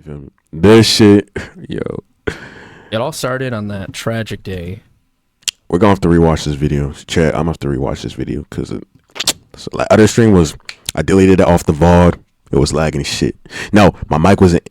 feel me? This shit, yo. It all started on that tragic day. We're gonna have to rewatch this video. Chat, I'm gonna have to rewatch this video because like, other stream was, I deleted it off the VOD. It was lagging shit. No, my mic wasn't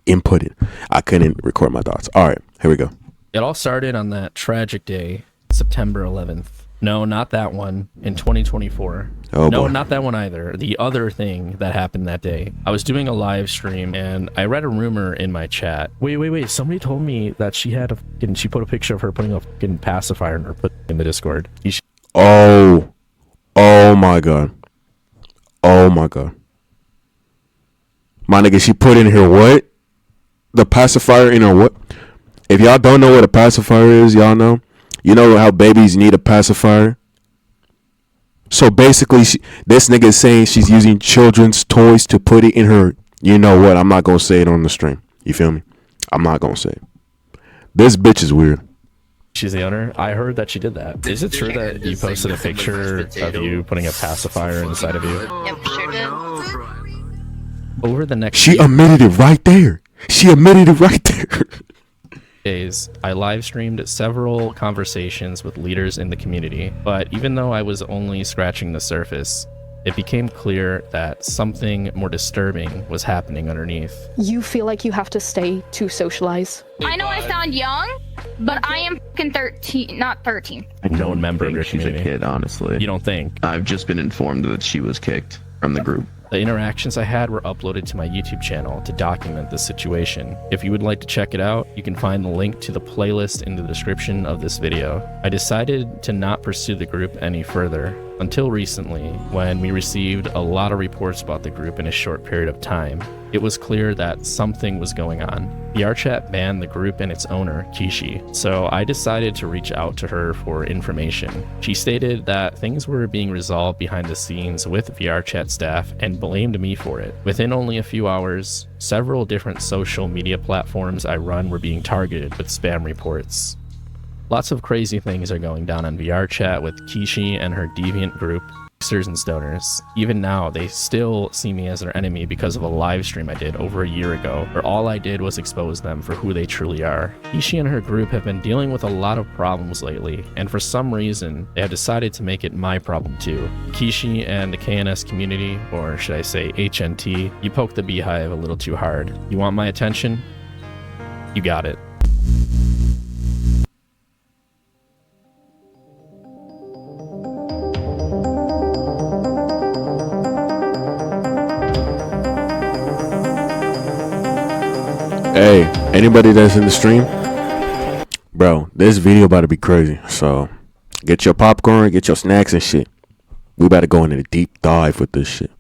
inputted. I couldn't record my thoughts. All right, here we go. It all started on that tragic day, September 11th. No, not that one. In 2024. Oh, no, boy. not that one either. The other thing that happened that day. I was doing a live stream and I read a rumor in my chat. Wait. Somebody told me that she put a picture of her putting a fucking pacifier in her in the Discord. Oh my god. Oh my god. My nigga, she put in here what? The pacifier in her what? If y'all don't know what a pacifier is, y'all know. You know how babies need a pacifier? So basically, this nigga is saying she's using children's toys to put it in her. You know what? I'm not going to say it on the stream. You feel me? I'm not going to say it. This bitch is weird. She's the owner. I heard that she did that. Is it true that you posted a picture of you putting a pacifier inside of you? Yep, sure did. Over the next She admitted it right there. She admitted it right there. days, I live streamed several conversations with leaders in the community, but even though I was only scratching the surface, it became clear that something more disturbing was happening underneath. You feel like you have to stay to socialize? I know I sound young, but I am fucking 13, not 13. A known member of think your she's community. a kid, honestly. You don't think? I've just been informed that she was kicked from the group. The interactions I had were uploaded to my YouTube channel to document the situation. If you would like to check it out, you can find the link to the playlist in the description of this video. I decided to not pursue the group any further until recently, when we received a lot of reports about the group in a short period of time. It was clear that something was going on. vrchat banned the group and its owner, Kishi, so I decided to reach out to her for information. She stated that things were being resolved behind the scenes with vrchat staff and blamed me for it. Within only a few hours, several different social media platforms I run were being targeted with spam reports. Lots of crazy things are going down on vrchat with Kishi and her deviant group, Gangsters and Stoners. Even now, they still see me as their enemy because of a live stream I did over a year ago, where all I did was expose them for who they truly are. Kishi and her group have been dealing with a lot of problems lately, and for some reason, they have decided to make it my problem too. Kishi and the KNS community, or should I say HNT, you poke the beehive a little too hard. You want my attention? You got it. Hey, anybody that's in the stream, bro, this video about to be crazy. So get your popcorn, get your snacks and shit. We about to go into a deep dive with this shit.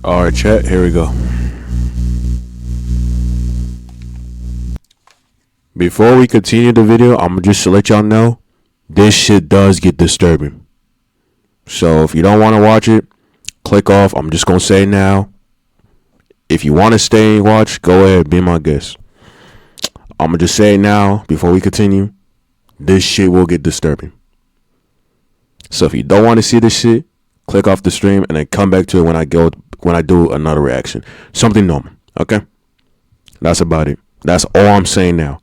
Alright, chat, here we go. Before we continue the video, I'm just to let y'all know, this shit does get disturbing. So if you don't want to watch it, click off. I'm just going to say now, if you want to stay and watch, go ahead, be my guest. I'm going to just say now, before we continue, this shit will get disturbing. So if you don't want to see this shit, click off the stream and then come back to it when I do another reaction. Something normal, okay? That's about it. That's all I'm saying now.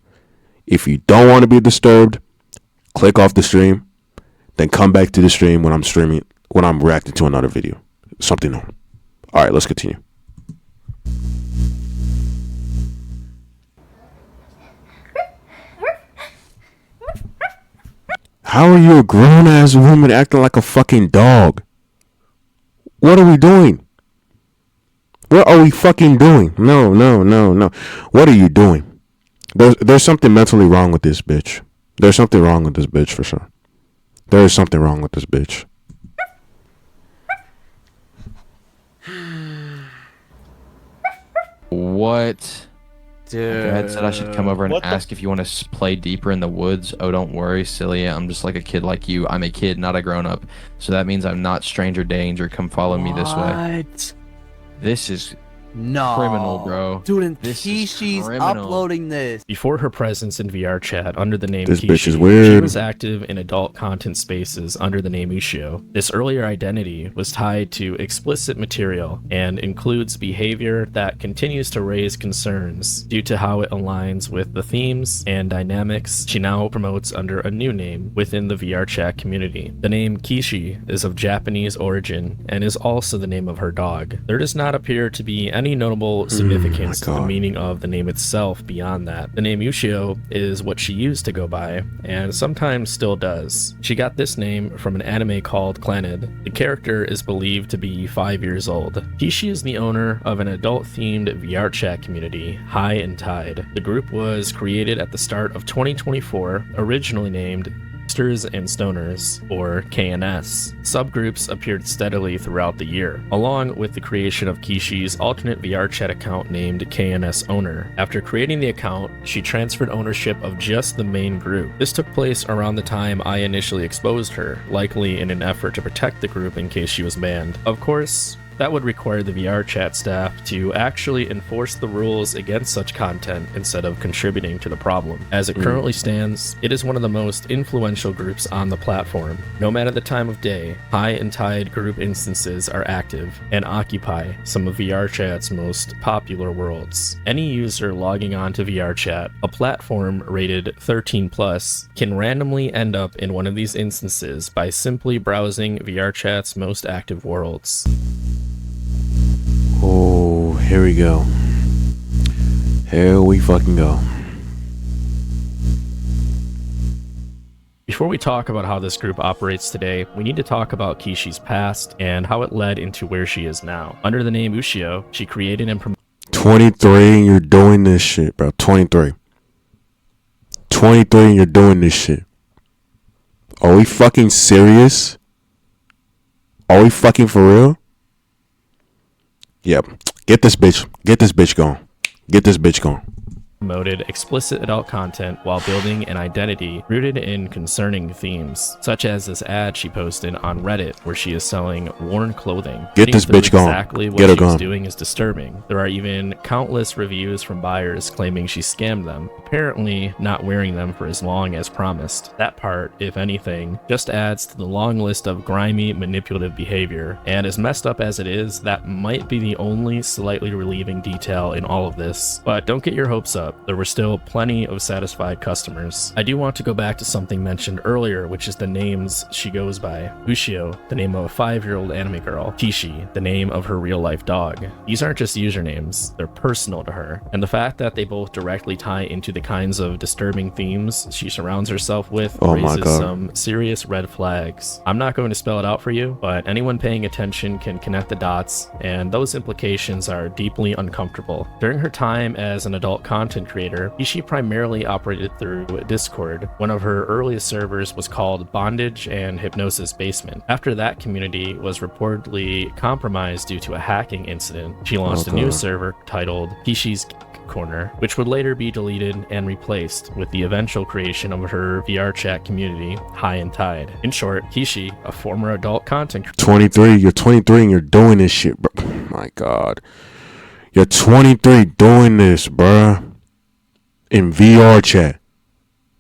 If you don't want to be disturbed, click off the stream, then come back to the stream when I'm reacting to another video. Something normal. All right, let's continue. How are you a grown-ass woman acting like a fucking dog? What are we doing? What are we fucking doing? No. What are you doing? There's something mentally wrong with this bitch. There's something wrong with this bitch for sure. There is something wrong with this bitch. What? Dude. My dad said I should come over and ask if you want to play deeper in the woods. Oh, don't worry, silly. I'm just like a kid like you. I'm a kid, not a grown-up. So that means I'm not stranger danger. Come follow me this way. This is criminal, bro. Dude, and This is Kishi's criminal. uploading this. Before her presence in VRChat under the name This Kishi, bitch is weird. she was active in adult content spaces under the name Ushio. This earlier identity was tied to explicit material and includes behavior that continues to raise concerns due to how it aligns with the themes and dynamics she now promotes under a new name within the VRChat community. The name Kishi is of Japanese origin and is also the name of her dog. There does not appear to be any notable significance to the meaning of the name itself beyond that. The name Ushio is what she used to go by, and sometimes still does. She got this name from an anime called Clannad. The character is believed to be 5 years old. Kishi is the owner of an adult-themed VRChat community, High and Tide. The group was created at the start of 2024, originally named Hipsters and Stoners, or KNS. Subgroups appeared steadily throughout the year, along with the creation of Kishi's alternate VRChat account named KNS Owner. After creating the account, she transferred ownership of just the main group. This took place around the time I initially exposed her, likely in an effort to protect the group in case she was banned. Of course, that would require the VRChat staff to actually enforce the rules against such content instead of contributing to the problem. As it currently stands, it is one of the most influential groups on the platform. No matter the time of day, High and Tide group instances are active and occupy some of VRChat's most popular worlds. Any user logging on to VRChat, a platform rated 13+, can randomly end up in one of these instances by simply browsing VRChat's most active worlds. Oh, here we go. Here we fucking go. Before we talk about how this group operates today, we need to talk about Kishi's past and how it led into where she is now. Under the name Ushio, she created and promoted 23 and you're doing this shit, bro. 23 and you're doing this shit. Are we fucking serious? Are we fucking for real? Yep. Get this bitch going. Get this bitch going. promoted explicit adult content while building an identity rooted in concerning themes, such as this ad she posted on Reddit where she is selling worn clothing. Get this bitch going. Exactly what Get her she's going. doing is disturbing. There are even countless reviews from buyers claiming she scammed them, apparently not wearing them for as long as promised. That part, if anything, just adds to the long list of grimy, manipulative behavior, and as messed up as it is, that might be the only slightly relieving detail in all of this. But don't get your hopes up. There were still plenty of satisfied customers. I do want to go back to something mentioned earlier, which is the names she goes by. Ushio, the name of a 5-year-old anime girl. Kishi, the name of her real-life dog. These aren't just usernames, they're personal to her. And the fact that they both directly tie into the kinds of disturbing themes she surrounds herself with raises some serious red flags. I'm not going to spell it out for you, but anyone paying attention can connect the dots, and those implications are deeply uncomfortable. During her time as an adult content creator, Kishi primarily operated through Discord. One of her earliest servers was called Bondage and Hypnosis Basement. After that community was reportedly compromised due to a hacking incident, she launched a new server titled Kishi's Corner, which would later be deleted and replaced with the eventual creation of her VRChat community, High and Tide. In short, Kishi, a former adult content creator, 23, you're 23 and you're doing this shit, bro. Oh my God. You're 23 doing this, bruh. In VR chat.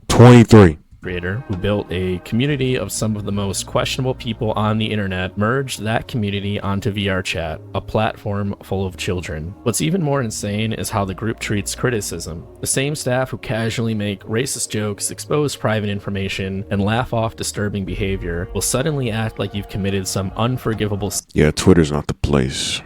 23. creator who built a community of some of the most questionable people on the internet, merged that community onto vrchat, a platform full of children. What's even more insane is how the group treats criticism. The same staff who casually make racist jokes, expose private information, and laugh off disturbing behavior will suddenly act like you've committed some unforgivable Yeah, Twitter's not the place.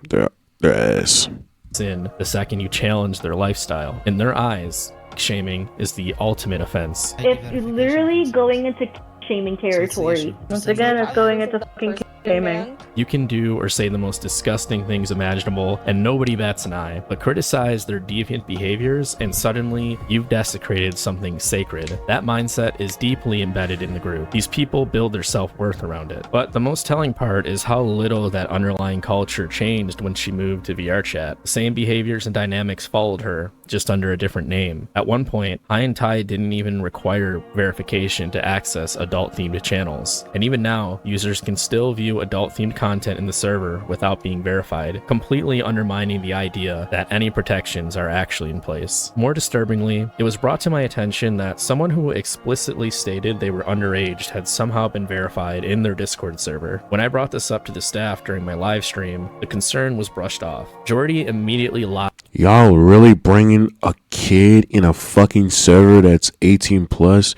They're ass. sin the second you challenge their lifestyle. In their eyes, shaming is the ultimate offense. It's literally going into shaming territory. Once again, it's going into fucking shaming. You can do or say the most disgusting things imaginable, and nobody bats an eye, but criticize their deviant behaviors, and suddenly you've desecrated something sacred. That mindset is deeply embedded in the group. These people build their self-worth around it. But the most telling part is how little that underlying culture changed when she moved to vrchat. The same behaviors and dynamics followed her, just under a different name. At one point, High and Tai didn't even require verification to access adult-themed channels. And even now, users can still view adult-themed content in the server without being verified, completely undermining the idea that any protections are actually in place. More disturbingly, it was brought to my attention that someone who explicitly stated they were underage had somehow been verified in their Discord server. When I brought this up to the staff during my live stream, the concern was brushed off. Jordy immediately lied. Y'all really bringing a kid in a fucking server that's 18 plus?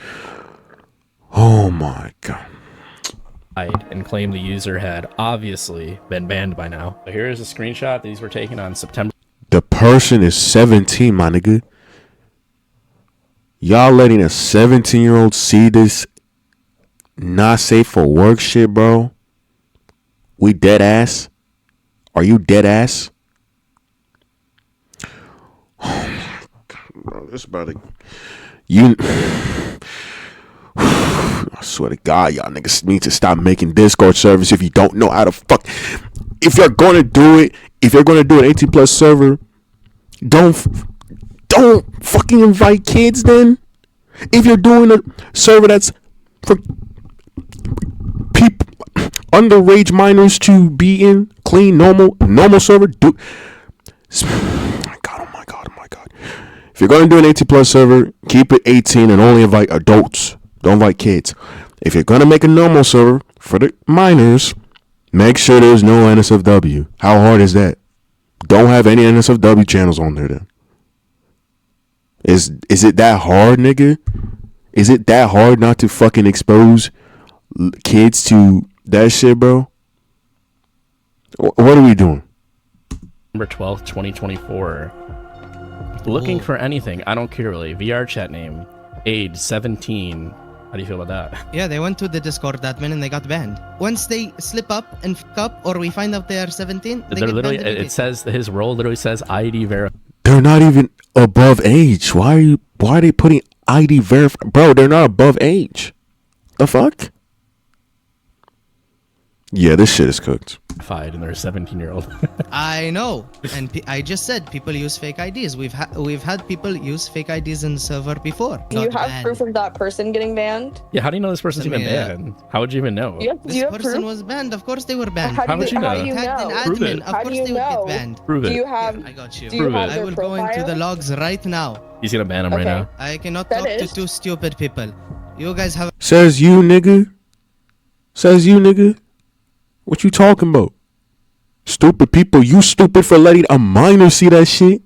Oh my god. And claimed the user had obviously been banned by now. So here is a screenshot. These were taken on September. The person is 17, my nigga. Y'all letting a 17-year-old see this not safe for work shit, bro? We dead ass? Are you dead ass? Oh my god, bro. This about to... You... I swear to God, y'all niggas need to stop making Discord servers if you don't know how to fuck. If you're gonna do it, if you're gonna do an 18 plus server, don't fucking invite kids then. If you're doing a server that's for people, underage minors to be in, clean, normal server, do. Oh my god. If you're gonna do an 18 plus server, keep it 18 and only invite adults. Don't invite kids. If you're gonna make a normal server for the minors, make sure there's no NSFW. How hard is that? Don't have any NSFW channels on there then. Is it that hard, nigga? Is it that hard not to fucking expose kids to that shit, bro? What are we doing? November 12th, 2024. Looking for anything. I don't care really. vrchat name. Age 17. How do you feel about that? Yeah, they went to the Discord admin and they got banned. Once they slip up and fuck up, or we find out they are 17, they They're get literally, banned it says his role literally says ID verify. They're not even above age. Why are they putting ID verify? Bro, they're not above age. The fuck? Yeah, this shit is cooked. And they're a 17-year-old. I know, and I just said people use fake IDs. We've had people use fake IDs in the server before. Do you Got have banned. proof of that person getting banned? Yeah, how do you know this person's even banned? How would you even know? This person was banned. Of course they were banned. How would you know? Tagged in Prove admin. it. Of course they would get banned. Prove it. Do you have? I got you. Do you Prove have it. their I will go into profile? the logs right now. He's gonna ban him right now. I cannot That talk to is- two stupid people. You guys have. Says you, nigga. What you talking about? Stupid people. You stupid for letting a minor see that shit?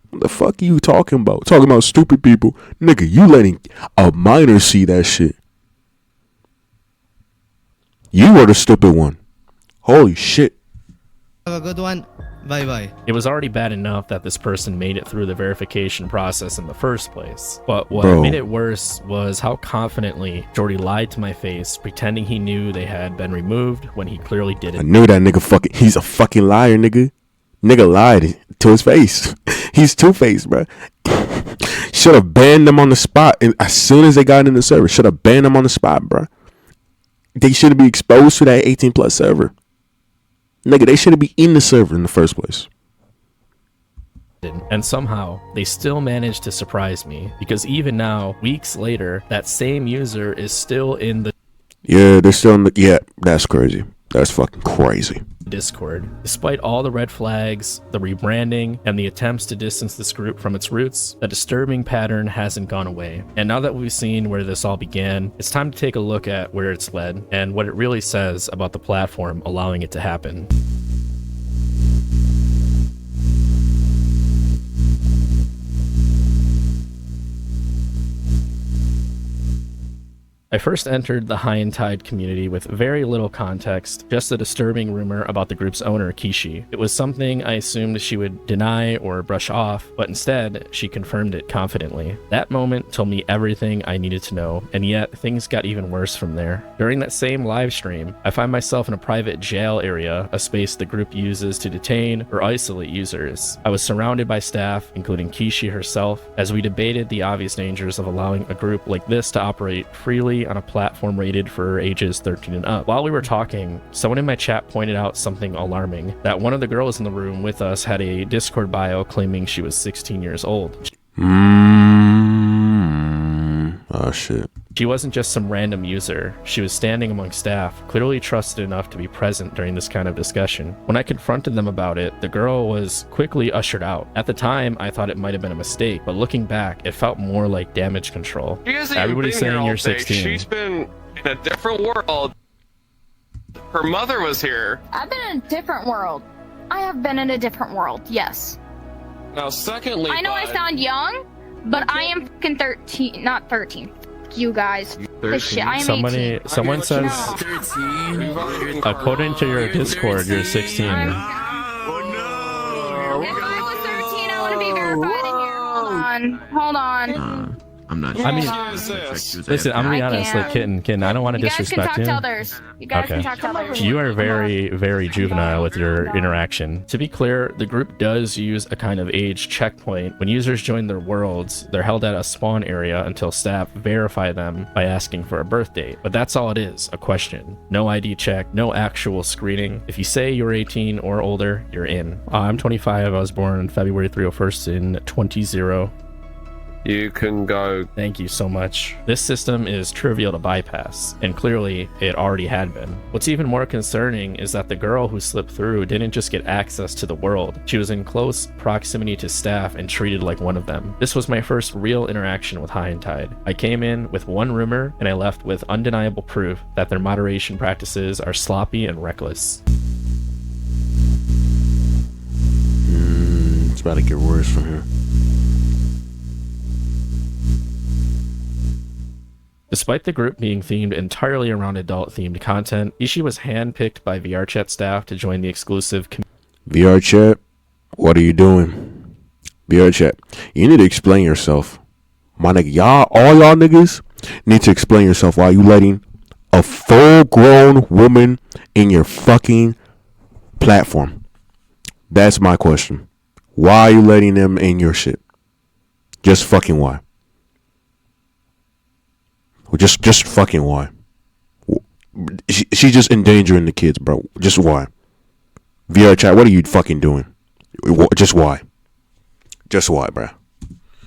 What the fuck are you talking about? Talking about stupid people. Nigga, you letting a minor see that shit. You were the stupid one. Holy shit. Have a good one. Bye-bye. It was already bad enough that this person made it through the verification process in the first place. But what Bro. made it worse was how confidently Jordy lied to my face, pretending he knew they had been removed when he clearly I didn't. knew that nigga he's a fucking liar, nigga. Nigga lied to his face. He's two-faced, bro. Should have banned them on the spot. And as soon as they got in the server, should have banned them on the spot, bro. They shouldn't be exposed to that 18 plus server. Nigga, they shouldn't be in the server in the first place. And somehow, they still managed to surprise me, because even now, weeks later, that same user is still in the Yeah, they're still in the... Yeah, that's crazy. That's fucking crazy. Discord. Despite all the red flags, the rebranding, and the attempts to distance this group from its roots, the disturbing pattern hasn't gone away. And now that we've seen where this all began, it's time to take a look at where it's led and what it really says about the platform allowing it to happen. I first entered the High and Tide community with very little context, just a disturbing rumor about the group's owner, Kishi. It was something I assumed she would deny or brush off, but instead, she confirmed it confidently. That moment told me everything I needed to know, and yet things got even worse from there. During that same live stream, I find myself in a private jail area, a space the group uses to detain or isolate users. I was surrounded by staff, including Kishi herself, as we debated the obvious dangers of allowing a group like this to operate freely on a platform rated for ages 13 and up. While we were talking, someone in my chat pointed out something alarming, that one of the girls in the room with us had a Discord bio claiming she was 16 years old. Oh shit. She wasn't just some random user. She was standing among staff, clearly trusted enough to be present during this kind of discussion. When I confronted them about it, the girl was quickly ushered out. At the time, I thought it might have been a mistake, but looking back, it felt more like damage control. Everybody's saying you're 16. She's been in a different world. Her mother was here. I've been in a different world. I have been in a different world, yes. Now, secondly, I know I sound young, but I am fucking 13, not 13. You guys. This shit, I am 18. Someone says, according to your Discord, you're 16. If I was 13, I would be verified in here. Hold on. I'm not. I mean, listen, I'm gonna be honest. Like, kitten, I don't want to disrespect you. You guys can talk to others. You guys can talk to others. You are very, very juvenile with your interaction. To be clear, the group does use a kind of age checkpoint. When users join their worlds, they're held at a spawn area until staff verify them by asking for a birth date. But that's all it is, a question. No ID check, no actual screening. If you say you're 18 or older, you're in. I'm 25. I was born on February 301st in 20. You can go. Thank you so much. This system is trivial to bypass, and clearly it already had been. What's even more concerning is that the girl who slipped through didn't just get access to the world. She was in close proximity to staff and treated like one of them. This was my first real interaction with High and Tide. I came in with one rumor, and I left with undeniable proof that their moderation practices are sloppy and reckless. It's about to get worse from here. Despite the group being themed entirely around adult-themed content, Kishi was handpicked by vrchat staff to join the exclusive vrchat, what are you doing? vrchat, you need to explain yourself. My nigga, all y'all niggas need to explain yourself. Why are you letting a full-grown woman in your fucking platform? That's my question. Why are you letting them in your shit? Just fucking why? Just fucking why? She's just endangering the kids, bro. Just why? vrchat, what are you fucking doing? Just why? Just why, bro?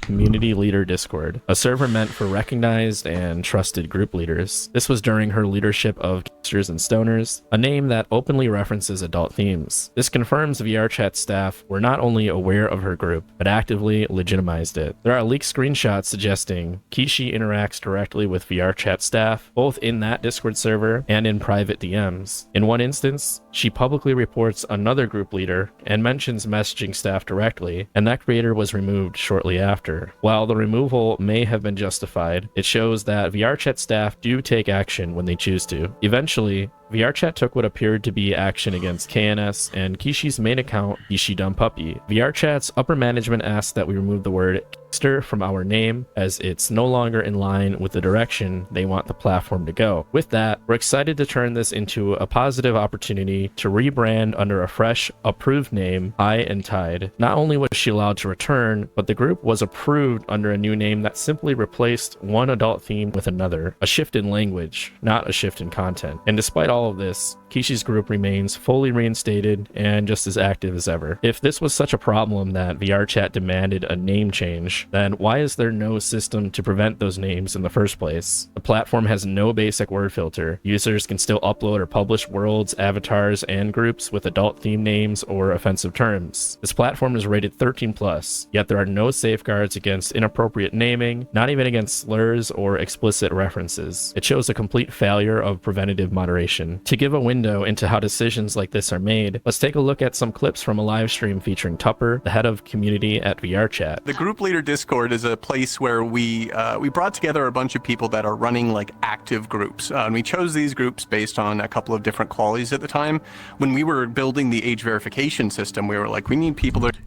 Community Leader Discord, a server meant for recognized and trusted group leaders. This was during her leadership of Kissers and Stoners, a name that openly references adult themes. This confirms vrchat staff were not only aware of her group, but actively legitimized it. There are leaked screenshots suggesting Kishi interacts directly with vrchat staff, both in that Discord server and in private DMs. In one instance, she publicly reports another group leader and mentions messaging staff directly, and that creator was removed shortly after. While the removal may have been justified, it shows that vrchat staff do take action when they choose to. Eventually, vrchat took what appeared to be action against KNS and Kishi's main account, Kishi Dumb Puppy. vrchat's upper management asked that we remove the word Kister from our name, as it's no longer in line with the direction they want the platform to go. With that, we're excited to turn this into a positive opportunity to rebrand under a fresh, approved name, High and Tide. Not only was she allowed to return, but the group was approved under a new name that simply replaced one adult theme with another. A shift in language, not a shift in content. And despite all all of this, Kishi's group remains fully reinstated and just as active as ever. If this was such a problem that VRChat demanded a name change, then why is there no system to prevent those names in the first place? The platform has no basic word filter. Users can still upload or publish worlds, avatars, and groups with adult theme names or offensive terms. This platform is rated 13+, yet there are no safeguards against inappropriate naming, not even against slurs or explicit references. It shows a complete failure of preventative moderation. To give a window into how decisions like this are made, let's take a look at some clips from a live stream featuring Tupper, the head of community at VRChat. The group leader Discord is a place where we brought together a bunch of people that are running like active groups. And we chose these groups based on a couple of different qualities at the time. When we were building the age verification system, we were like, we need people that...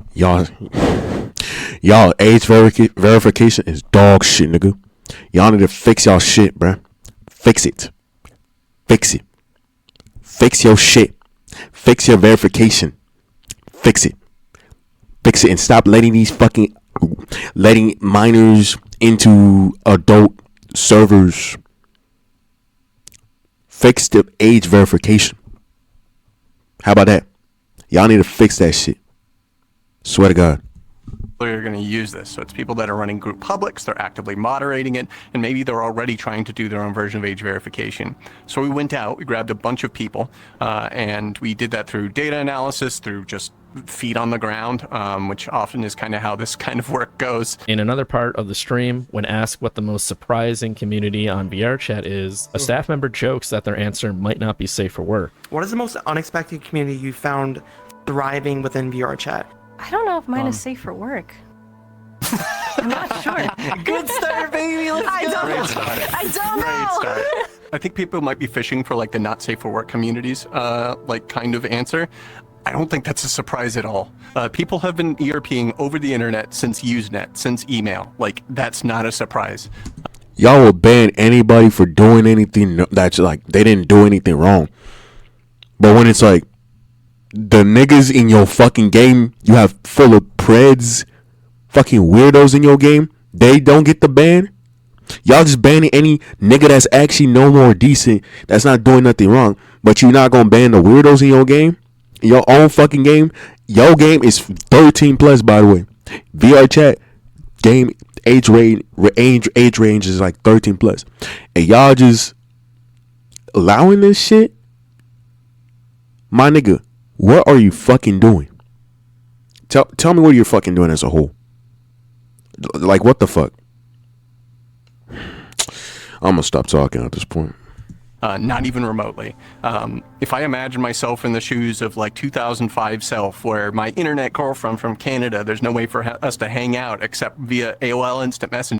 Y'all age verification is dog shit, nigga. Y'all need to fix y'all shit, bruh. Fix it. Fix it. Fix your shit. Fix your verification. Fix it. Fix it and stop letting minors into adult servers. Fix the age verification. How about that? Y'all need to fix that shit. Swear to God. are going to use this. So it's people that are running group publics, they're actively moderating it, and maybe they're already trying to do their own version of age verification. So we went out, we grabbed a bunch of people, and we did that through data analysis, through just feet on the ground, which often is kind of how this kind of work goes. In another part of the stream, when asked what the most surprising community on VRChat is, a staff member jokes that their answer might not be safe for work. What is the most unexpected community you found thriving within VRChat? I don't know if mine is safe for work. I'm not sure. Good start, baby. Let's go. I don't know. I think people might be fishing for like the not safe for work communities, like kind of answer. I don't think that's a surprise at all. People have been ERPing over the internet since Usenet, since email. Like, that's not a surprise. Y'all will ban anybody for doing anything that's like, they didn't do anything wrong. But when it's like, the niggas in your fucking game, you have full of preds, fucking weirdos in your game, they don't get the ban? Y'all just banning any nigga that's actually no more decent, that's not doing nothing wrong, but you're not gonna ban the weirdos in your game? Your own fucking game. Your game is 13 plus, by the way. VRChat game age range is like 13 plus, and y'all just allowing this shit. My nigga, what are you fucking doing? Tell me what you're fucking doing as a whole. Like, what the fuck? I'm gonna stop talking at this point. Not even remotely. If I imagine myself in the shoes of like 2005 self, where my internet girlfriend from Canada, there's no way for us to hang out except via AOL Instant Messenger.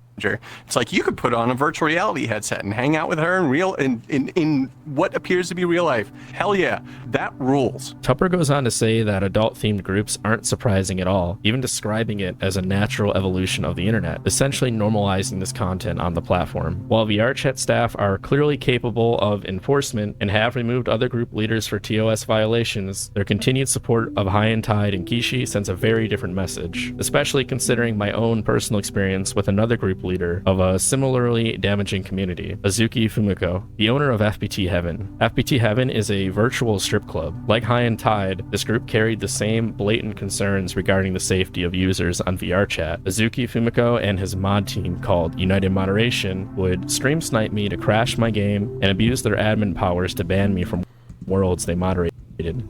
It's like you could put on a virtual reality headset and hang out with her in what appears to be real life. Hell yeah, that rules. Tupper goes on to say that adult-themed groups aren't surprising at all, even describing it as a natural evolution of the internet, essentially normalizing this content on the platform. While VRChat staff are clearly capable of enforcement and have removed other group leaders for TOS violations, their continued support of High and Tide and Kishi sends a very different message, especially considering my own personal experience with another group leader of a similarly damaging community, Azuki Fumiko, the owner of FPT Heaven. FPT Heaven is a virtual strip club. Like High and Tide, this group carried the same blatant concerns regarding the safety of users on VRChat. Azuki Fumiko and his mod team called United Moderation would stream snipe me to crash my game and abuse their admin powers to ban me from worlds they moderated.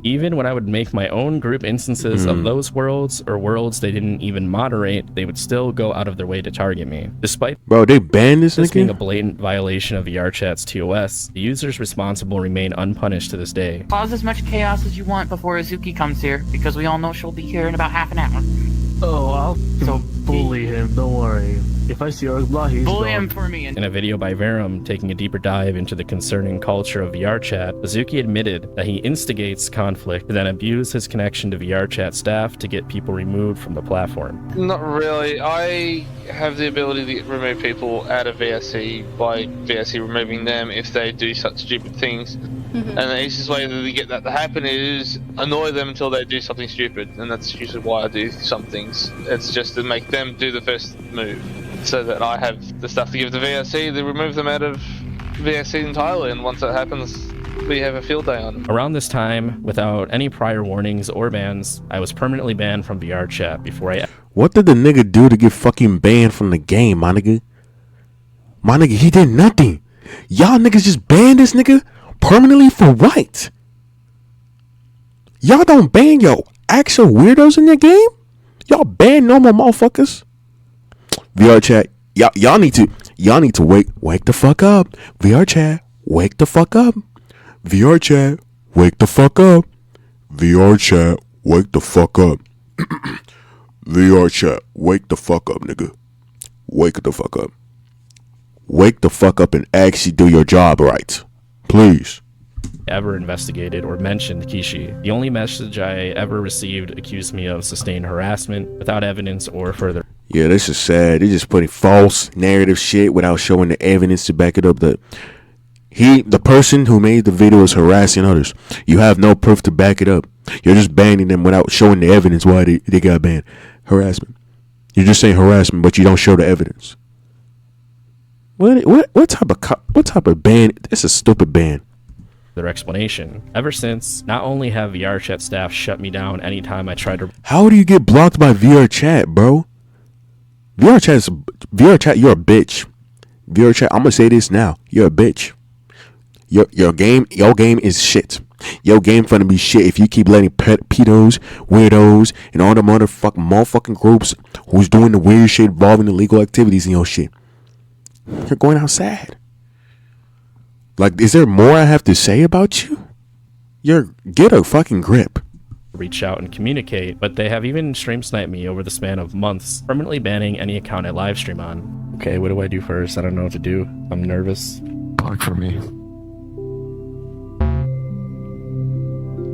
Even when I would make my own group instances of those worlds or worlds they didn't even moderate, they would still go out of their way to target me. Despite they banned this being a blatant violation of VRChat's TOS, the users responsible remain unpunished to this day. Cause as much chaos as you want before Azuki comes here, because we all know she'll be here in about half an hour. Oh, I'll bully him, don't worry. If I see Earthblood, he's bully gone. him for me. In a video by Verum taking a deeper dive into the concerning culture of VRChat, Azuki admitted that he instigates conflict and then abused his connection to VRChat staff to get people removed from the platform. Not really. I have the ability to remove people out of VRC by VRC removing them if they do such stupid things. And the easiest way to get that to happen is annoy them until they do something stupid, and that's usually why I do some things. It's just to make them do the first move, so that I have the stuff to give to VRC to remove them out of VRC entirely, and once that happens, we have a field day on. Around this time, without any prior warnings or bans, I was permanently banned from VRchat before I... What did the nigga do to get fucking banned from the game, my nigga? My nigga, he did nothing. Y'all niggas just banned this nigga permanently for what? Y'all don't ban your actual weirdos in your game? Y'all ban normal motherfuckers? VRchat, y'all need to wake the fuck up. VRchat, wake the fuck up. VRchat, wake the fuck up. VRchat, wake the fuck up. VRchat, wake the fuck up, nigga. Wake the fuck up. Wake the fuck up and actually do your job right. Please. Ever investigated or mentioned Kishi. The only message I ever received accused me of sustained harassment without evidence or further. Yeah, this is sad. They're just putting false narrative shit without showing the evidence to back it up. The person who made the video is harassing others. You have no proof to back it up. You're just banning them without showing the evidence why they got banned. Harassment. You're just saying harassment, but you don't show the evidence. What type of ban? It's a stupid ban. Their explanation. Ever since, not only have VRchat staff shut me down anytime I tried to... How do you get blocked by VRchat, bro? VRchat, you're a bitch. VRchat, I'm gonna say this now. You're a bitch. Your game is shit. Your game finna be shit if you keep letting pedos, weirdos, and all the motherfucking groups who's doing the weird shit involving illegal activities in your shit. You're going outside. Like, is there more I have to say about you? Get a fucking grip. Reach out and communicate, but they have even stream sniped me over the span of months, permanently banning any account I live stream on. Okay, what do I do first? I don't know what to do. I'm nervous. Block for me.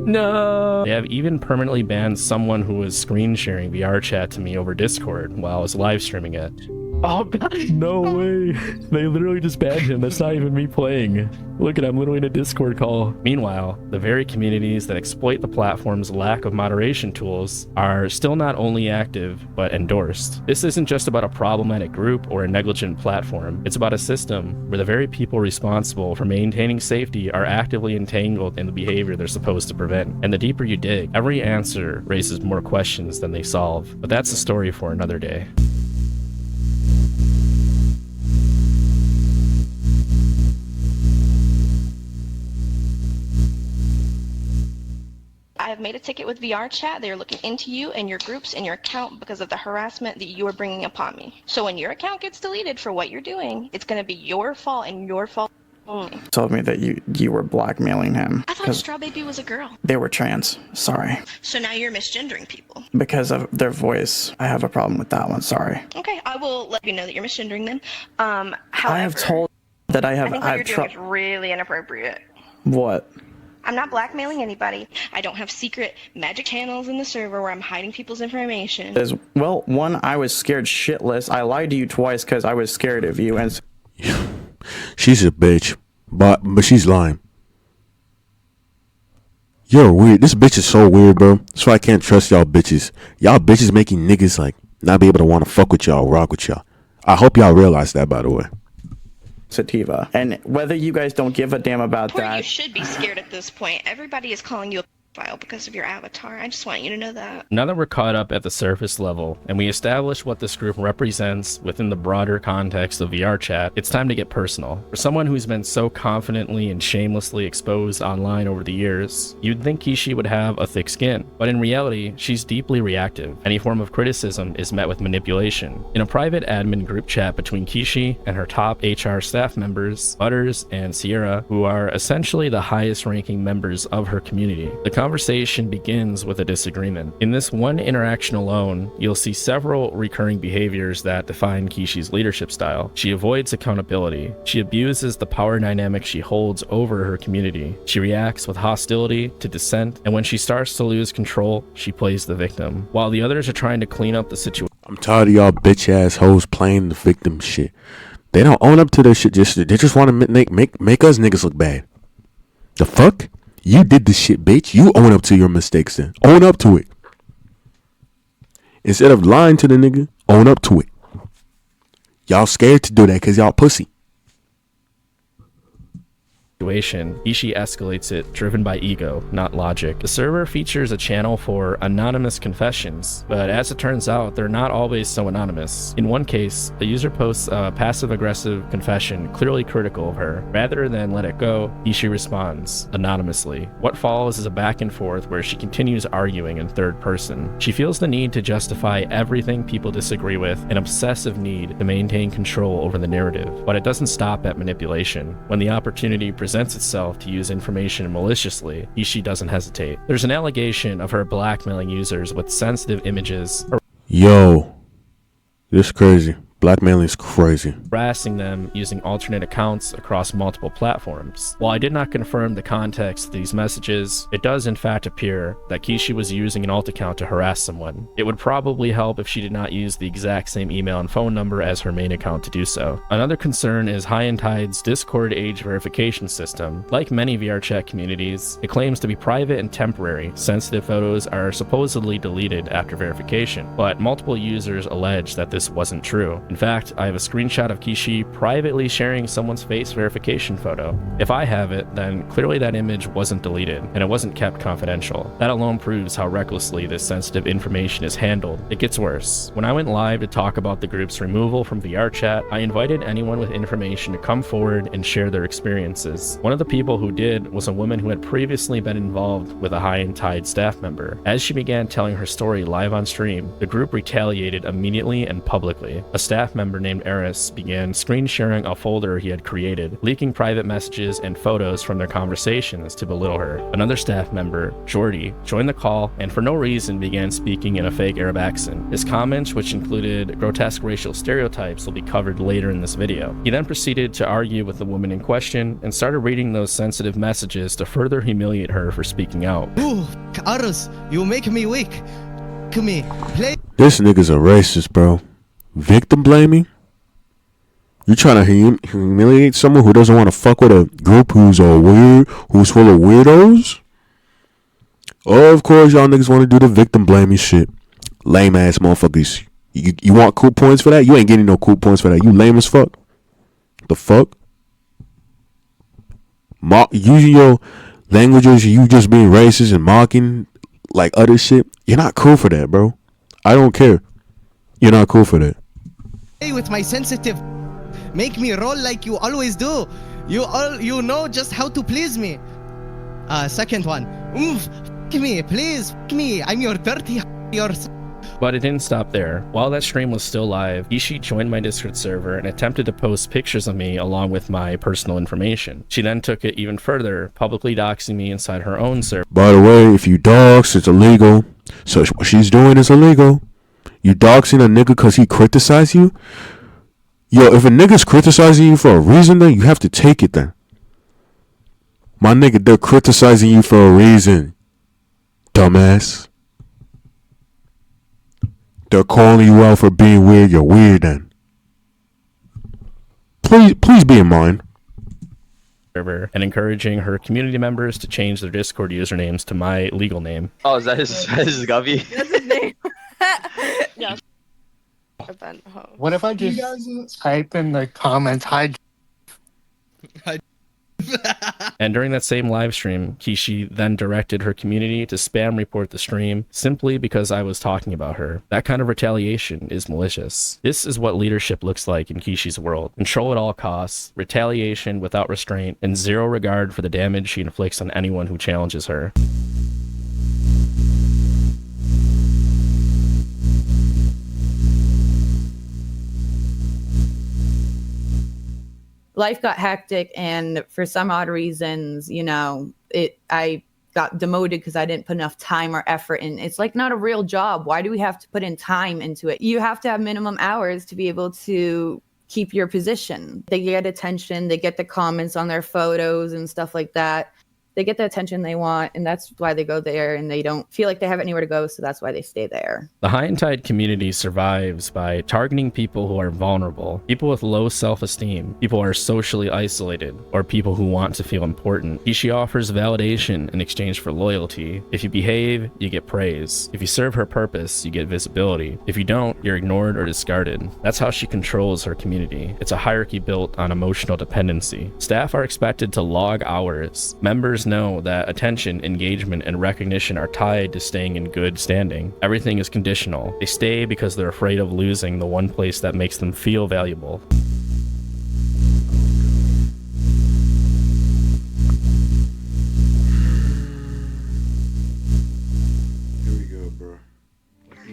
No. They have even permanently banned someone who was screen sharing VRchat to me over Discord while I was live streaming it. Oh god, no way. They literally just banned him. That's not even me playing. Look at, I'm literally in a Discord call. Meanwhile, the very communities that exploit the platform's lack of moderation tools are still not only active, but endorsed. This isn't just about a problematic group or a negligent platform. It's about a system where the very people responsible for maintaining safety are actively entangled in the behavior they're supposed to prevent. And the deeper you dig, every answer raises more questions than they solve. But that's a story for another day. I have made a ticket with VRchat. They are looking into you and your groups and your account because of the harassment that you are bringing upon me. So when your account gets deleted for what you're doing, it's going to be your fault and your fault only. Told me that you were blackmailing him. I thought Straw Baby was a girl. They were trans. Sorry. So now you're misgendering people. Because of their voice, I have a problem with that one. Sorry. Okay, I will let you know that you're misgendering them. However, I have told that I have. I think what you're doing is really inappropriate. What? I'm not blackmailing anybody. I don't have secret magic channels in the server where I'm hiding people's information. Well, one, I was scared shitless. I lied to you twice because I was scared of you, and she's a bitch, but she's lying. You're weird. This bitch is so weird, bro. That's why I can't trust y'all bitches. Y'all bitches making niggas like not be able to want to fuck with y'all, rock with y'all. I hope y'all realize that, by the way. sativa. And whether you guys don't give a damn about that, you should be scared at this point. Everybody is calling you a pedophile because of your avatar. I just want you to know that. Now that we're caught up at the surface level and we establish what this group represents within the broader context of VRchat, it's time to get personal. For someone who's been so confidently and shamelessly exposed online over the years, you'd think Kishi would have a thick skin, but in reality, she's deeply reactive. Any form of criticism is met with manipulation. In a private admin group chat between Kishi and her top HR staff members, Butters and Sierra, who are essentially the highest ranking members of her community, the conversation begins with a disagreement. In this one interaction alone, you'll see several recurring behaviors that define Kishi's leadership style. She avoids accountability. She abuses the power dynamic she holds over her community. She reacts with hostility to dissent, and when she starts to lose control, she plays the victim. While the others are trying to clean up the situation. I'm tired of y'all bitch ass hoes playing the victim shit. They don't own up to their shit. They just want to make us niggas look bad. The fuck? You did this shit, bitch. You own up to your mistakes then. Own up to it. Instead of lying to the nigga, own up to it. Y'all scared to do that because y'all pussy. situation, Kishi escalates it, driven by ego, not logic. The server features a channel for anonymous confessions, but as it turns out, they're not always so anonymous. In one case, a user posts a passive-aggressive confession clearly critical of her. Rather than let it go, Kishi responds, anonymously. What follows is a back and forth where she continues arguing in third person. She feels the need to justify everything people disagree with, an obsessive need to maintain control over the narrative. But it doesn't stop at manipulation. When the opportunity presents itself to use information maliciously, Kishi doesn't hesitate. There's an allegation of her blackmailing users with sensitive images. Yo, this crazy. Blackmailing is crazy. Harassing them using alternate accounts across multiple platforms. While I did not confirm the context of these messages, it does in fact appear that Kishi was using an alt account to harass someone. It would probably help if she did not use the exact same email and phone number as her main account to do so. Another concern is High and Tide's Discord age verification system. Like many VRChat communities, it claims to be private and temporary. Sensitive photos are supposedly deleted after verification, but multiple users allege that this wasn't true. In fact, I have a screenshot of Kishi privately sharing someone's face verification photo. If I have it, then clearly that image wasn't deleted, and it wasn't kept confidential. That alone proves how recklessly this sensitive information is handled. It gets worse. When I went live to talk about the group's removal from VRChat, I invited anyone with information to come forward and share their experiences. One of the people who did was a woman who had previously been involved with a High and Tide staff member. As she began telling her story live on stream, the group retaliated immediately and publicly. A staff member named Eris began screen sharing a folder he had created, leaking private messages and photos from their conversations to belittle her. Another staff member, Jordy, joined the call and for no reason began speaking in a fake Arab accent. His comments, which included grotesque racial stereotypes, will be covered later in this video. He then proceeded to argue with the woman in question and started reading those sensitive messages to further humiliate her for speaking out. Ooh, Aros, you make me weak. Come me, play. This nigga's a racist, bro. Victim blaming? You trying to humiliate someone who doesn't want to fuck with a group who's who's full of weirdos? Oh, of course y'all niggas want to do the victim blaming shit. Lame ass motherfuckers. You want cool points for that? You ain't getting no cool points for that. You lame as fuck. The fuck? Using your languages, you just being racist and mocking like other shit. You're not cool for that, bro. I don't care. You're not cool for that. Hey, with my sensitive, make me roll like you always do. You know just how to please me. Second one, f me, please, f me. I'm your dirty But it didn't stop there. While that stream was still live, Kishi joined my Discord server and attempted to post pictures of me along with my personal information. She then took it even further, publicly doxing me inside her own server. By the way, if you dox, it's illegal. So what she's doing is illegal. You doxing a nigga because he criticized you? Yo, if a nigga's criticizing you for a reason, then you have to take it then. My nigga, they're criticizing you for a reason. Dumbass. They're calling you out for being weird. You're weird then. Please be in mind. And encouraging her community members to change their Discord usernames to my legal name. Oh, is that his Gavi? That's his name. Yeah. What if I just type in the comments, hi? And during that same live stream, Kishi then directed her community to spam report the stream simply because I was talking about her. That kind of retaliation is malicious. This is what leadership looks like in Kishi's world. Control at all costs, retaliation without restraint, and zero regard for the damage she inflicts on anyone who challenges her. Life got hectic, and for some odd reasons, you know, I got demoted because I didn't put enough time or effort in. It's like not a real job. Why do we have to put in time into it? You have to have minimum hours to be able to keep your position. They get attention, they get the comments on their photos and stuff like that. they get the attention they want, and that's why they go there, and they don't feel like they have anywhere to go, so that's why they stay there. The High and Tide community survives by targeting people who are vulnerable, people with low self-esteem, people who are socially isolated, or people who want to feel important. Kishi offers validation in exchange for loyalty. If you behave, you get praise. If you serve her purpose, you get visibility. If you don't, you're ignored or discarded. That's how she controls her community. It's a hierarchy built on emotional dependency. Staff are expected to log hours. Members know that attention, engagement, and recognition are tied to staying in good standing. Everything is conditional. They stay because they're afraid of losing the one place that makes them feel valuable. Here we go, bro.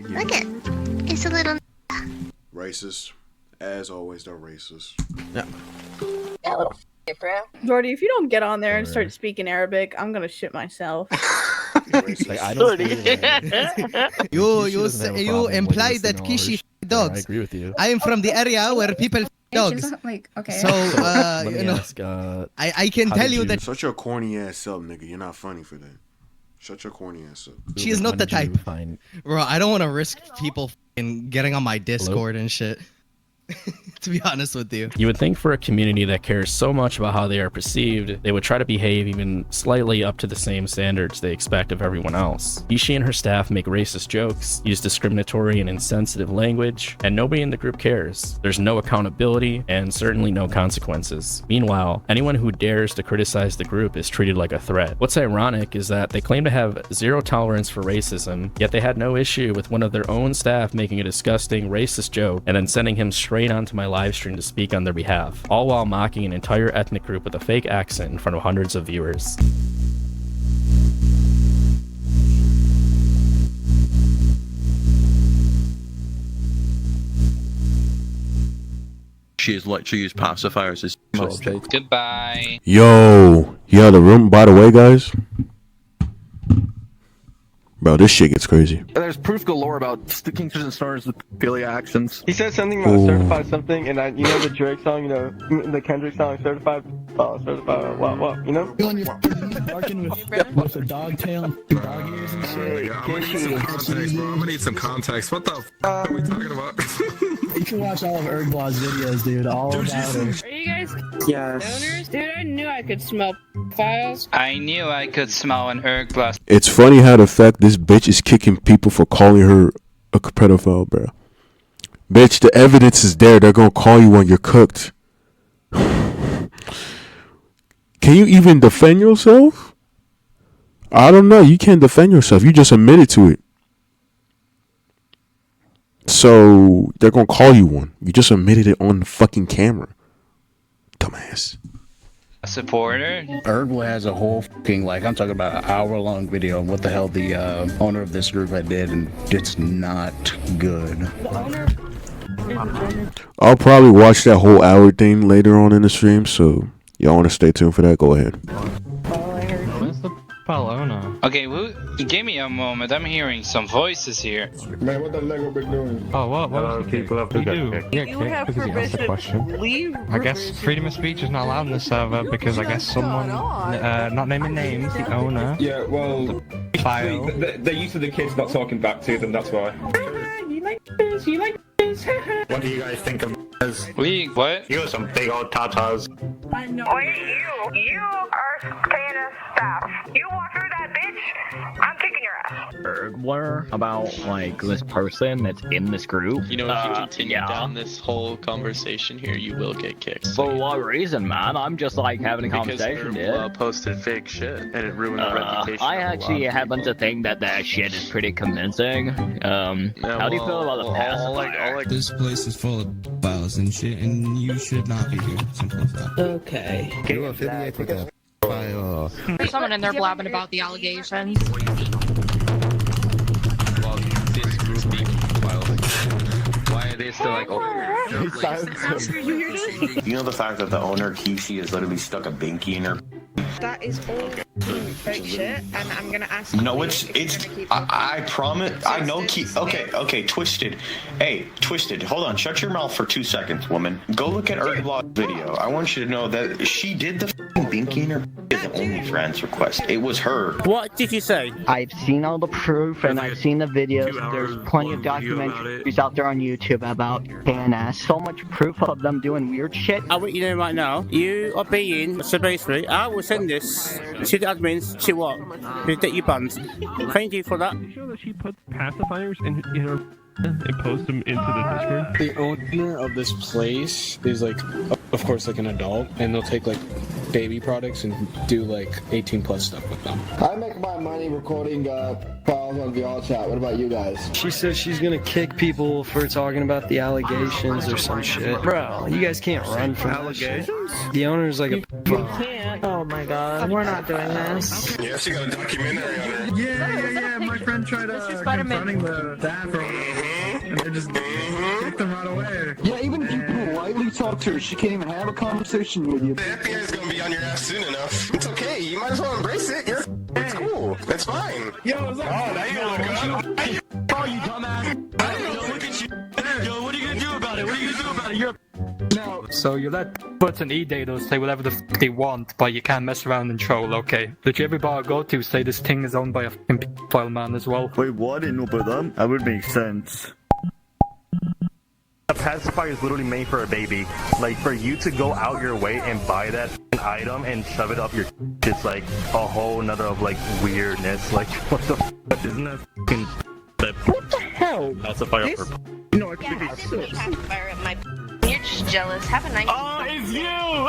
Look it. It's a little Racist. As always, they're racist. that little bro. Jordy, if you don't get on there and start speaking Arabic, I'm gonna shit myself. Like, I don't You imply that Kishi dogs. I agree with you. I am from the area where people dogs. Like, okay. So you know, I can tell you that Shut your corny ass up, nigga. You're not funny for that. Shut your corny ass up. she is not the type. Bro, I don't want to risk people getting on my Discord and shit. To be honest with you. You would think for a community that cares so much about how they are perceived, they would try to behave even slightly up to the same standards they expect of everyone else. Kishi and her staff make racist jokes, use discriminatory and insensitive language, and nobody in the group cares. There's no accountability and certainly no consequences. Meanwhile, anyone who dares to criticize the group is treated like a threat. What's ironic is that they claim to have zero tolerance for racism, yet they had no issue with one of their own staff making a disgusting racist joke and then sending him straight onto my live stream to speak on their behalf, all while mocking an entire ethnic group with a fake accent in front of hundreds of viewers. She has literally used pacifiers as Goodbye. Yo, the room, by the way, guys. Bro, this shit gets crazy. There's proof galore about the Kingsters and Stars with pedophilia actions. He said something about certified something, and you know the Drake song, you know, the Kendrick song, certified, what, you know? You on your barking with a dog tail and dog ears and shit. I'm gonna need some context, bro. I'm gonna need some context. What the f are we talking about? You can watch all of Ergblad's videos, dude. All about it. Are you guys Yes. donors? Dude, I knew I could smell files. I knew I could smell an Ergblas. It's funny how the fact this bitch is kicking people for calling her a pedophile, bro. Bitch, the evidence is there. They're gonna call you when you're cooked. Can you even defend yourself? I don't know. You can't defend yourself. You just admitted to it. So they're gonna call you one. You just admitted it on the fucking camera. Dumbass. A supporter? Ergbla has a whole fucking, like, I'm talking about an hour-long video on what the hell the owner of this group had did, and it's not good. I'll probably watch that whole hour thing later on in the stream, so y'all want to stay tuned for that? Go ahead. Where's the Palona? Okay, well, give me a moment. I'm hearing some voices here. Man, what the Lego been doing? Oh, what people have to do? Yeah, You have permission to leave. I guess freedom of speech is not allowed in the server because I guess someone, not naming names, the owner. Yeah, well, File. they're used to the kids not talking back to them, that's why. You like this? You like this? What do you guys think of this? What? You have some big old tatas. I know. You are paying us staff. You walk through that bitch, I'm kicking your ass. Ergbler about, like, this person that's in this group. You know, if you continue down this whole conversation here, you will get kicked. For what reason, man? I'm just, like, having a conversation, dude. Posted fake shit, and it ruined the reputation. I actually happen to think that shit is pretty convincing. How do you feel about the pacifier? This place is full of files and shit, and you should not be here. Simple as that. Okay. You affiliate with a file. There's someone in there blabbing about the allegations. Well, this group being why are they still like, You know the fact that the owner, Kishi, has literally stuck a binky in her. That is all fake shit, and I'm gonna ask. No, it's. I promise. I know. Okay, Twisted. Hey, Twisted. Hold on. Shut your mouth for 2 seconds, woman. Go look at Ergblad's video. I want you to know that she did the binky in her his OnlyFans request. It was her. What did you say? I've seen all the proof and I've seen the videos. There's plenty of documentaries out there on YouTube about KNS. So much proof of them doing weird shit. I want you to know right now, you are being, so basically, I will send this to the admins to what? To get you banned. Thank you for that. Are you sure that she put pacifiers in her and post them into the Discord? The owner of this place is like, of course, like an adult, and they'll take like baby products and do like 18+ stuff with them. I make my money recording files on vrchat. What about you guys? She says she's gonna kick people for talking about the allegations or some shit. Bro, you guys can't run from allegations. The owner's like a. You can't. Oh my god, we're not doing this. Yeah, she got a documentary on her. Yeah. My friend tried confronting the dad for and they just kicked him right away. Yeah, even if you politely talk to her, she can't even have a conversation with you. The FBI is gonna be on your ass soon enough. It's okay. You might as well embrace it. It's cool. That's fine. Yo, what's up? Oh, now you look up. Oh, you dumbass. Yo, look at you. Yo, what are you gonna do about it? What are you gonna do about it? You're No. So you let butts and e-daters say whatever the f they want, but you can't mess around and troll, okay? Did every bar I go to say this thing is owned by a f***ing pedophile man as well? Wait, what? I didn't know about that. That would make sense. A pacifier is literally made for a baby. Like, for you to go out your way and buy that item and shove it up your it's like a whole nother of like weirdness. Like, what the f***? Isn't that f***ing... What the hell? Pacifier for... You know, Pacifier at my... You're just jealous. Have a nice... Oh, it's you!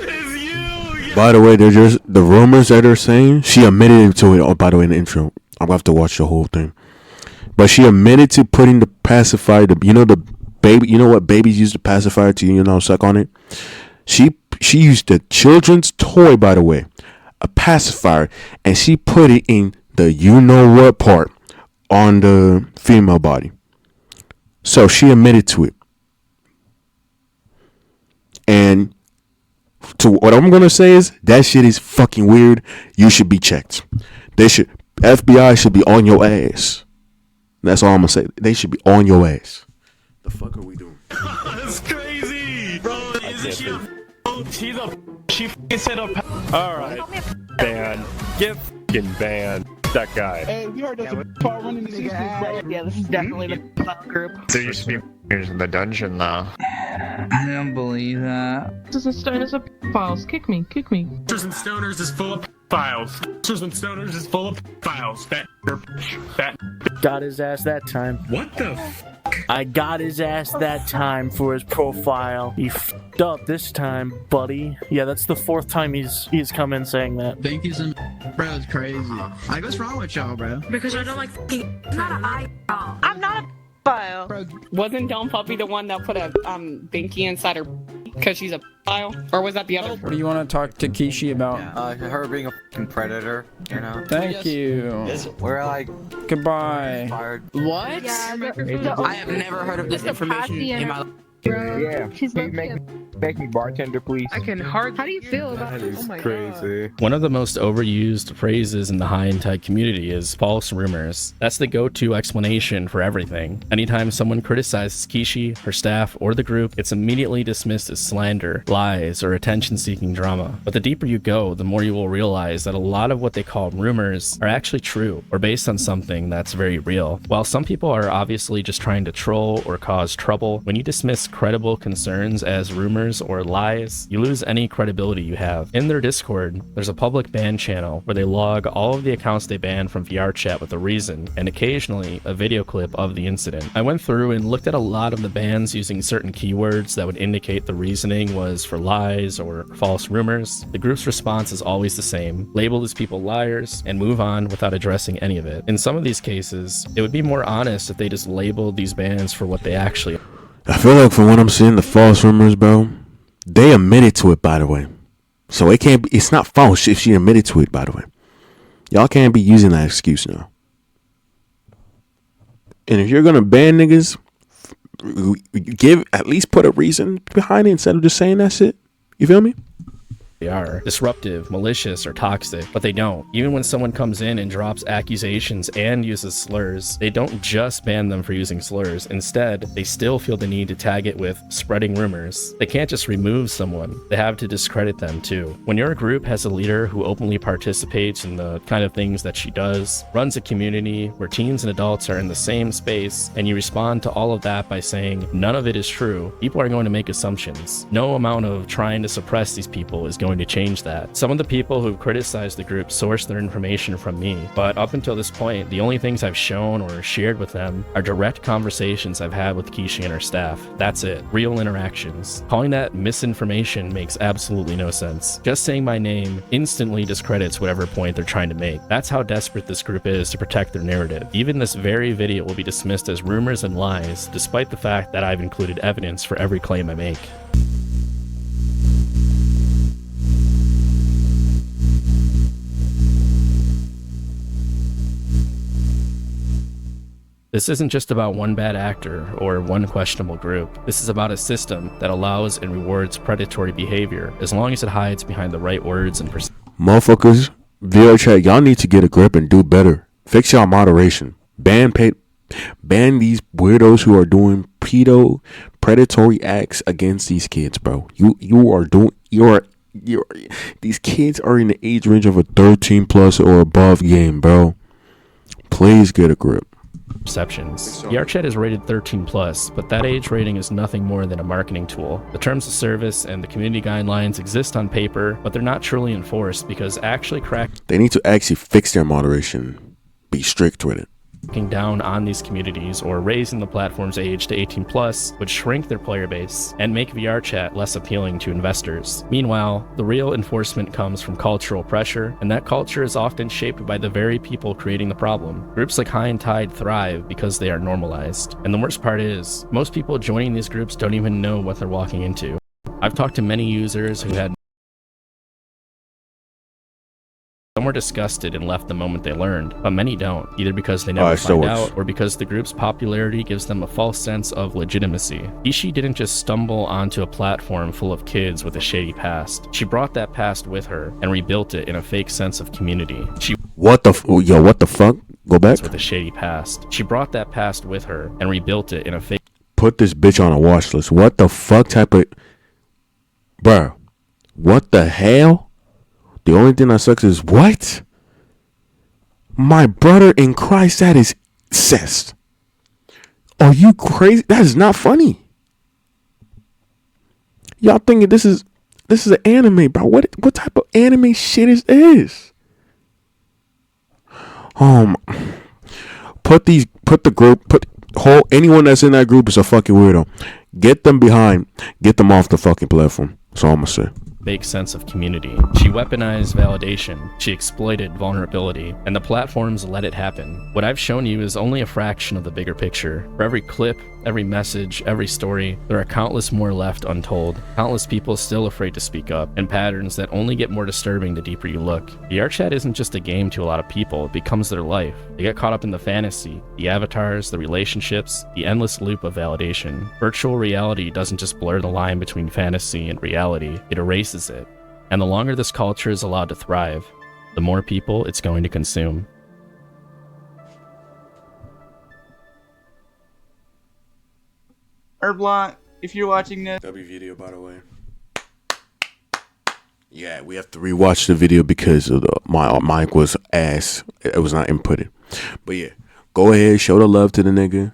It's you! By the way, they're just the rumors that they're saying. She admitted to it. Oh, by the way, in the intro, I'm gonna have to watch the whole thing. But she admitted to putting the pacifier. The baby. You know what babies use the pacifier to? Suck on it. She used the children's toy. By the way, a pacifier, and she put it in the what part on the female body. So she admitted to it. And to what I'm gonna say is that shit is fucking weird. You should be checked. FBI should be on your ass. That's all I'm gonna say. They should be on your ass. The fuck are we doing? That's crazy, bro. She said up. All right, ban. Get f***ing banned. That guy. Hey, we heard there's a car running the sisters, bro. Yeah, this is definitely the fuck group. There used to be in the dungeon now. I don't believe that. This is stoners of files. Kick me. Sisters and Stoners is full of files. Sisters and Stoners is full of files. That. Got his ass that time. What the f***? I got his ass that time for his profile. He f***ed up this time, buddy. Yeah, that's the 4th time he's come in saying that. Thank you so much. Bro, it's crazy. Like, what's wrong with y'all, bro? Because I don't like f***ing... Not an eye. I'm not a file. Bro, Wasn't Dumb Puppy the one that put a binky inside her because she's a file? Or was that the other? What do you want to talk to Kishi about? Her being a f***ing predator, you know? Thank you. We're like... Goodbye. Fired. What? Yeah, I have never heard of this information in my life. Yeah, she's make me bartender, please. I can hardly... How do you feel about it? Oh my Crazy. One of the most overused phrases in the high-end community is false rumors. That's the go-to explanation for everything. Anytime someone criticizes Kishi, her staff, or the group, it's immediately dismissed as slander, lies, or attention-seeking drama. But the deeper you go, the more you will realize that a lot of what they call rumors are actually true, or based on something that's very real. While some people are obviously just trying to troll or cause trouble, when you dismiss credible concerns as rumors or lies, you lose any credibility you have. In their Discord, there's a public ban channel where they log all of the accounts they ban from vrchat with a reason, and occasionally a video clip of the incident. I went through and looked at a lot of the bans using certain keywords that would indicate the reasoning was for lies or false rumors. The group's response is always the same: label these people liars and move on without addressing any of it. In some of these cases, it would be more honest if they just labeled these bans for what they actually are. I feel like from what I'm seeing, the false rumors, bro, they admitted to it, by the way. So it can't be, it's not false if she admitted to it, by the way. Y'all can't be using that excuse now. And if you're gonna ban niggas, at least put a reason behind it instead of just saying that shit. You feel me? they are disruptive, malicious, or toxic, but they don't. Even when someone comes in and drops accusations and uses slurs, they don't just ban them for using slurs. Instead, they still feel the need to tag it with spreading rumors. They can't just remove someone, they have to discredit them too. When your group has a leader who openly participates in the kind of things that she does, runs a community where teens and adults are in the same space, and you respond to all of that by saying none of it is true, people are going to make assumptions. No amount of trying to suppress these people is going to change that. Some of the people who've criticized the group source their information from me, but up until this point, the only things I've shown or shared with them are direct conversations I've had with Kishi and her staff. That's it. Real interactions. Calling that misinformation makes absolutely no sense. Just saying my name instantly discredits whatever point they're trying to make. That's how desperate this group is to protect their narrative. Even this very video will be dismissed as rumors and lies, despite the fact that I've included evidence for every claim I make. This isn't just about one bad actor or one questionable group. This is about a system that allows and rewards predatory behavior as long as it hides behind the right words and Motherfuckers, vrchat, y'all need to get a grip and do better. Fix y'all moderation. Ban these weirdos who are doing predatory acts against these kids, bro. These kids are in the age range of a 13 plus or above game, bro. Please get a grip. perceptions. vrchat is rated 13+, but that age rating is nothing more than a marketing tool. The terms of service and the community guidelines exist on paper, but they're not truly enforced because they need to actually fix their moderation. Be strict with it. Cracking down on these communities or raising the platform's age to 18+ would shrink their player base and make vrchat less appealing to investors. Meanwhile, the real enforcement comes from cultural pressure, and that culture is often shaped by the very people creating the problem. Groups like High and Tide thrive because they are normalized. And the worst part is, most people joining these groups don't even know what they're walking into. I've talked to many users who had Some were disgusted and left the moment they learned, but many don't, either because they never find out or because the group's popularity gives them a false sense of legitimacy. Kishi didn't just stumble onto a platform full of kids with a shady past. She brought that past with her and rebuilt it in a fake sense of community. What the fuck? Go back. With a shady past. She brought that past with her and rebuilt it in a fake. Put this bitch on a watch list. What the fuck type of... Bruh. What the hell? The only thing that sucks is what? My brother in Christ, that is incest. Are you crazy? That is not funny. Y'all thinking this is an anime, bro? What type of anime shit is this? Put anyone that's in that group is a fucking weirdo. Get them off the fucking platform. That's all I'm gonna say. Fake sense of community. She weaponized validation, she exploited vulnerability, and the platforms let it happen. What I've shown you is only a fraction of the bigger picture. For every clip, every message, every story, there are countless more left untold. Countless people still afraid to speak up, and patterns that only get more disturbing the deeper you look. vrchat isn't just a game to a lot of people, it becomes their life. They get caught up in the fantasy, the avatars, the relationships, the endless loop of validation. Virtual reality doesn't just blur the line between fantasy and reality, it erases it. And the longer this culture is allowed to thrive, the more people it's going to consume. Herblot, if you're watching this. W video, by the way. Yeah, we have to rewatch the video because of my mic was ass. It was not inputted. But yeah, go ahead, show the love to the nigga.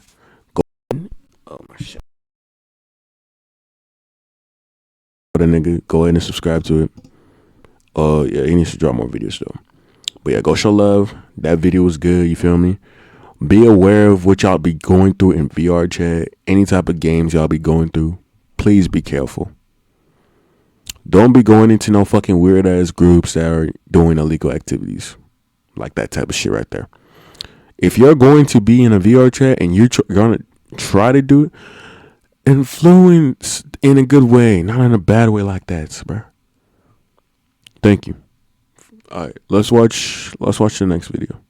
Go ahead. Oh my shit. The nigga, go ahead and subscribe to it. Yeah, he needs to drop more videos though. But yeah, go show love. That video was good, you feel me? Be aware of what y'all be going through in vrchat. Any type of games y'all be going through. Please be careful. Don't be going into no fucking weird ass groups that are doing illegal activities. Like that type of shit right there. If you're going to be in a vrchat and you're gonna try to do it, influence in a good way, not in a bad way like that, bro. Thank you. All right, let's watch the next video.